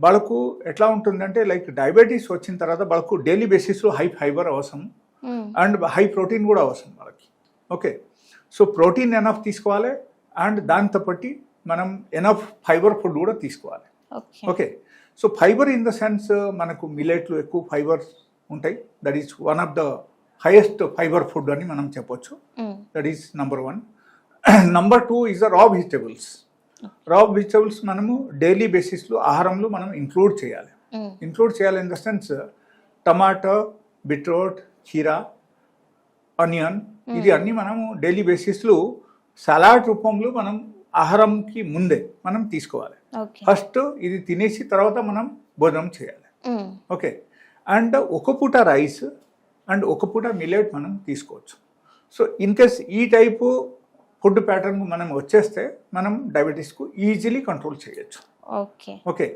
వాళ్ళకు ఎట్లా ఉంటుందంటే లైక్ డయాబెటీస్ వచ్చిన తర్వాత వాళ్ళకు డైలీ బేసిస్లో హై ఫైబర్ అవసరం అండ్ హై ప్రోటీన్ కూడా అవసరం వాళ్ళకి. ఓకే, సో ప్రోటీన్ ఎనఫ్ తీసుకోవాలి అండ్ దాంతో బట్టి మనం ఎనఫ్ ఫైబర్ ఫుడ్ కూడా తీసుకోవాలి. Okay, so fibre in the sense మనకు మిల్లెట్లు ఎక్కువ ఫైబర్ ఉంటాయి. That is one of the highest fibre food అని మనం చెప్పొచ్చు. That is number 1. Number 2 is the raw vegetables. రా వెజిటబుల్స్ మనము డైలీ బేసిస్లో ఆహారంలో మనం ఇంక్లూడ్ చేయాలి. ఇంక్లూడ్ చేయాలి in the sense tomato, beetroot, కీరా, ఆనియన్, ఇది అన్నీ మనము డైలీ బేసిస్లో సలాడ్ రూపంలో మనం ఆహారంకి ముందే మనం తీసుకోవాలి. ఫస్ట్ ఇది తినేసి తర్వాత మనం భోజనం చేయాలి. ఓకే, అండ్ ఒక పూట రైస్ అండ్ ఒక పూట మిల్లెట్ మనం తీసుకోవచ్చు. సో ఇన్ కేస్ ఈ టైపు ఫుడ్ ప్యాటర్న్ మనం వచ్చేస్తే మనం డయాబెటీస్కు ఈజీలీ కంట్రోల్ చేయొచ్చు. ఓకే.